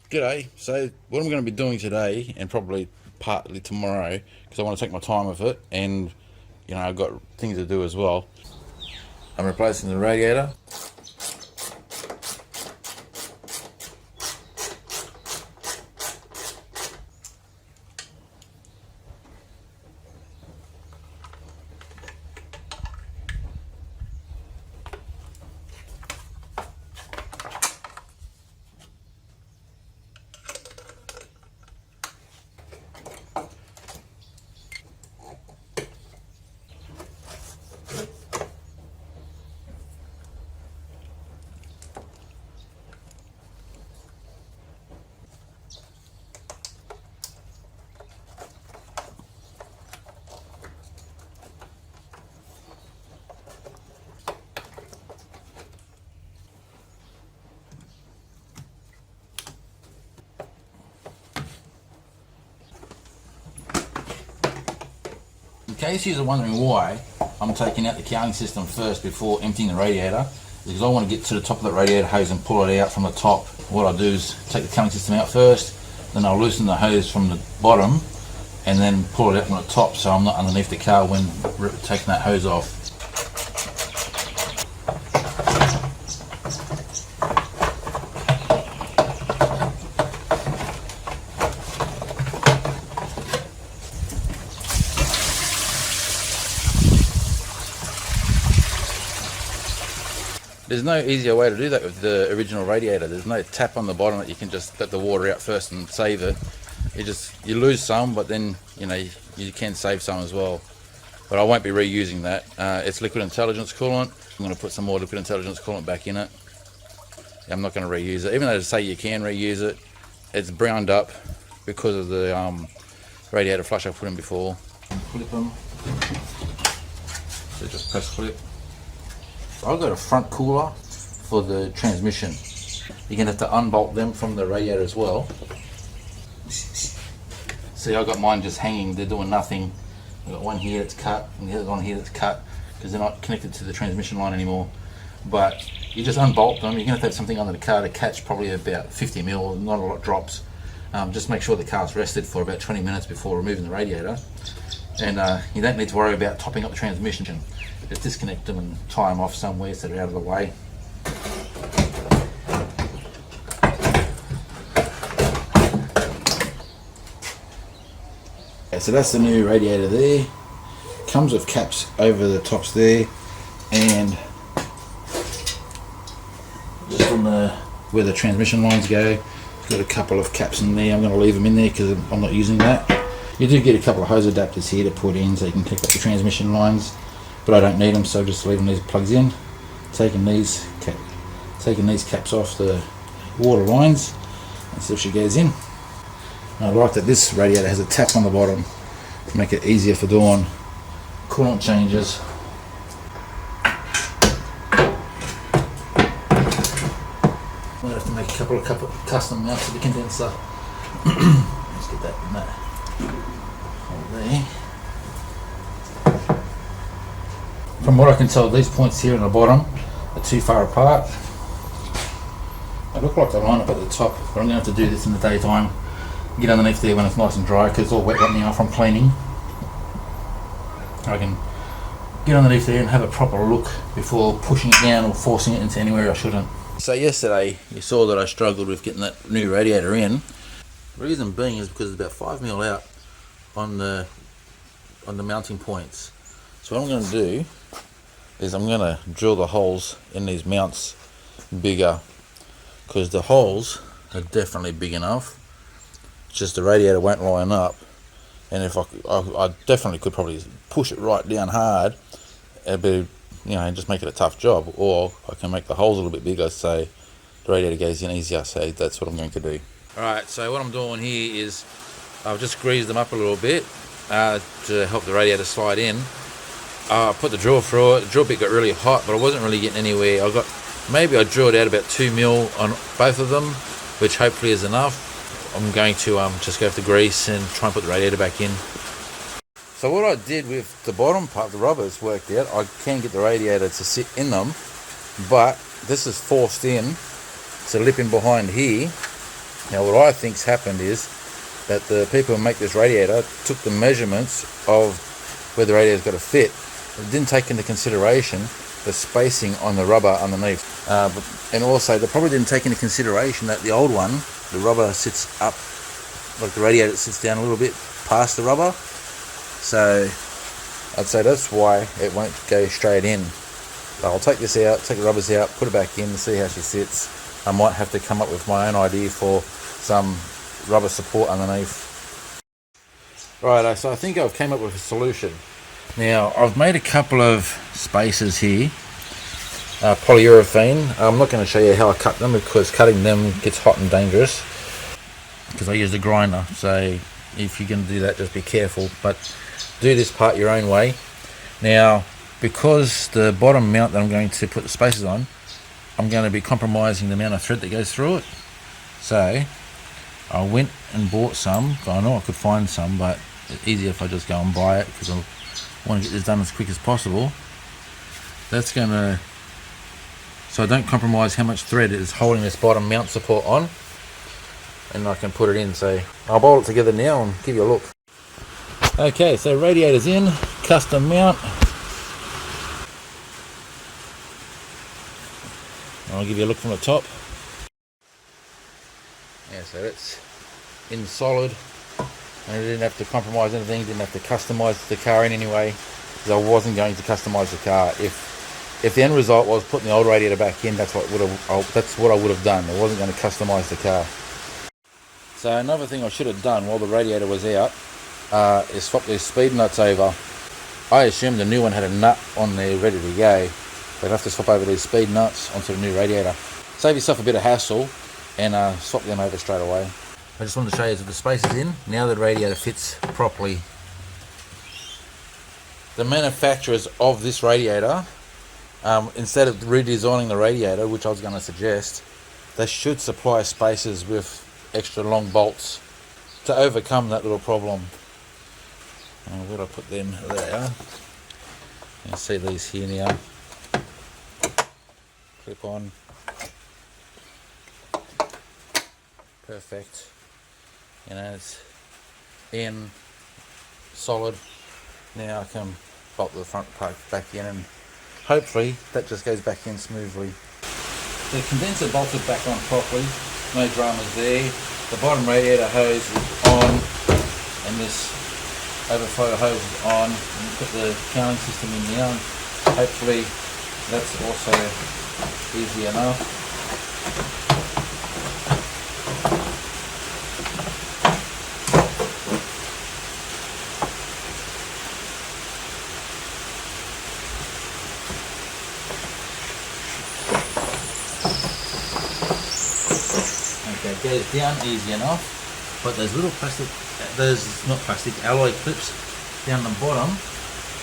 G'day. So what I'm going to be doing today, and probably partly tomorrow, because I want to take my time with it, and I've got things to do as well. I'm replacing the radiator. In case you're wondering why I'm taking out the cowling system first before emptying the radiator, because I want to get to the top of the radiator hose and pull it out from the top. What I'll do is take the cowling system out first, then I'll loosen the hose from the bottom and then pull it out from the top, so I'm not underneath the car when taking that hose off. There's no easier way to do that with the original radiator. There's no tap on the bottom that you can just let the water out first and save it. You lose some, but then you can save some as well. But I won't be reusing that. It's liquid intelligence coolant. I'm going to put some more liquid intelligence coolant back in it. I'm not going to reuse it, even though they say you can reuse it. It's browned up because of the radiator flush I put in before. Clip them. So just press clip. I've got a front cooler for the transmission. You're going to have to unbolt them from the radiator as well. See, I've got mine just hanging, they're doing nothing. I've got one here that's cut and the other one here that's cut because they're not connected to the transmission line anymore. But you just unbolt them. You're going to have something under the car to catch probably about 50 mil, not a lot drops. Just make sure the car's rested for about 20 minutes before removing the radiator. And you don't need to worry about topping up the transmission. Just disconnect them and tie them off somewhere so they're out of the way. Okay, so that's the new radiator there. Comes with caps over the tops there, and just on where the transmission lines go, got a couple of caps in there. I'm going to leave them in there because I'm not using that. You do get a couple of hose adapters here to put in so you can pick up the transmission lines, but I don't need them, so just leaving these plugs in. Taking these caps off the water lines, and so she goes in. And I like that this radiator has a tap on the bottom to make it easier for doing coolant changes. Might have to make a couple of custom mounts for the condenser. Let's get that in that hole there. From what I can tell, these points here on the bottom are too far apart. They look like they line up at the top, but I'm going to have to do this in the daytime. Get underneath there when it's nice and dry because it's all wet right now from cleaning. I can get underneath there and have a proper look before pushing it down or forcing it into anywhere I shouldn't. So yesterday you saw that I struggled with getting that new radiator in. The reason being is because it's about 5 mil out on the mounting points. So what I'm going to do is I'm going to drill the holes in these mounts bigger, because the holes are definitely big enough. It's just the radiator won't line up, and if I definitely could probably push it right down hard, it'd be, just make it a tough job, or I can make the holes a little bit bigger so the radiator goes in easier. So that's what I'm going to do. Alright, so what I'm doing here is I've just greased them up a little bit to help the radiator slide in. I put the drill through it. The drill bit got really hot, but I wasn't really getting anywhere. I drilled out about 2 mil on both of them, which hopefully is enough. I'm going to just go with the grease and try and put the radiator back in. So what I did with the bottom part, the rubbers worked out. I can get the radiator to sit in them, but this is forced in. It's a lip in behind here, Now what I think's happened is that the people who make this radiator took the measurements of where the radiator's got to fit, but didn't take into consideration the spacing on the rubber underneath. And also they probably didn't take into consideration that the old one, the rubber sits up, like the radiator sits down a little bit past the rubber. So I'd say that's why it won't go straight in. But I'll take this out, take the rubbers out, put it back in, see how she sits. I might have to come up with my own idea for some rubber support underneath. Right, so I think I've came up with a solution. Now I've made a couple of spacers here, polyurethane. I'm not going to show you how I cut them because cutting them gets hot and dangerous, because I use a grinder. So if you're going to do that, just be careful, but do this part your own way. Now, because the bottom mount that I'm going to put the spacers on, I'm going to be compromising the amount of thread that goes through it. So I went and bought some. I know I could find some, but it's easier if I just go and buy it, because I want to get this done as quick as possible. That's going to, so I don't compromise how much thread is holding this bottom mount support on, and I can put it in. So I'll bolt it together now and give you a look. Okay, so radiator's in, custom mount. I'll give you a look from the top. Yeah, so it's in solid, and I didn't have to compromise anything, didn't have to customize the car in any way, because I wasn't going to customize the car. If the end result was putting the old radiator back in, that's what I would have done. I wasn't going to customize the car. So another thing I should have done while the radiator was out is swap these speed nuts over. I assumed the new one had a nut on there ready to go, but I'd have to swap over these speed nuts onto the new radiator. Save yourself a bit of hassle and swap them over straight away. I just wanted to show you that the space is in. Now the radiator fits properly. The manufacturers of this radiator, instead of redesigning the radiator, which I was going to suggest, they should supply spacers with extra long bolts to overcome that little problem. Where do I put them? There they are. You can see these here now. Clip on. Perfect. You know, it's in solid. Now I can bolt the front part back in, and hopefully that just goes back in smoothly. The condenser bolted back on properly, no dramas there. The bottom radiator hose is on, and this overflow hose is on, and you put the cooling system in now, and hopefully that's also easy enough. Okay, it goes down easy enough, but those little alloy clips down the bottom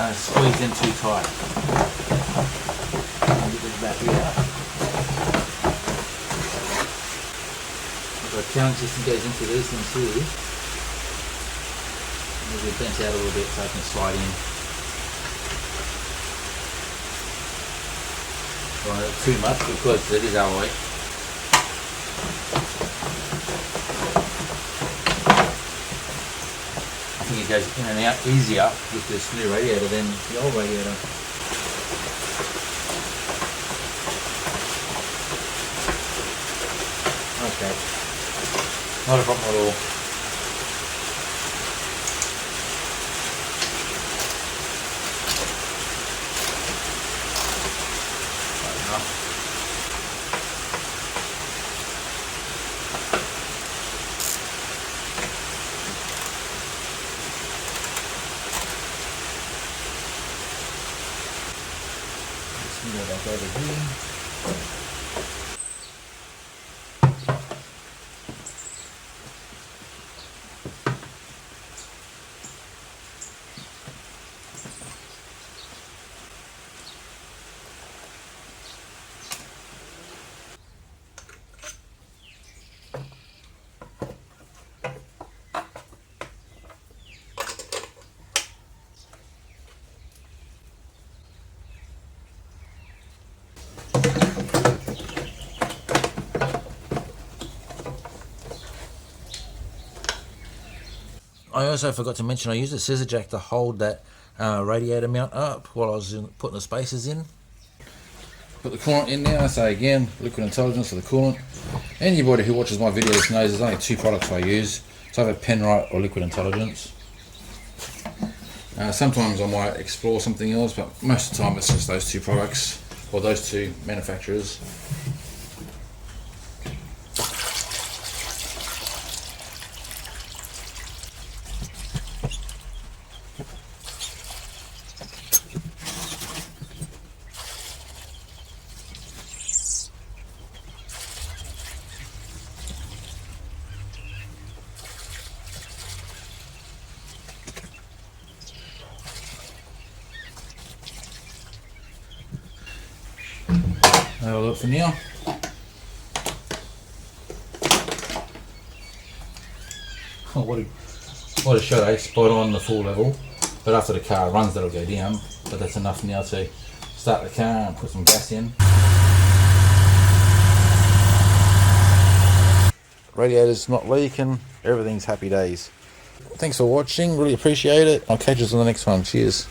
are squeezed in too tight. I'll get this back here. The cooling system goes into these things here. Maybe it bends out a little bit so I can slide in. Not too much because it is alloy. I think it goes in and out easier with this new radiator than the old radiator. Okay, not a problem at all. Go back over here. also forgot to mention I used a scissor jack to hold that radiator mount up while I was putting the spacers in. Put the coolant in now. So again, liquid intelligence for the coolant. Anybody who watches my videos knows there's only two products I use. It's either Penrite or liquid intelligence. Sometimes I might explore something else, but most of the time it's just those two products or those two manufacturers. Have a look for now. Oh, what a shot, eh? Spot on the full level. But after the car runs, that'll go down. But that's enough now to start the car and put some gas in. Radiator's not leaking. Everything's happy days. Thanks for watching. Really appreciate it. I'll catch you on the next one. Cheers.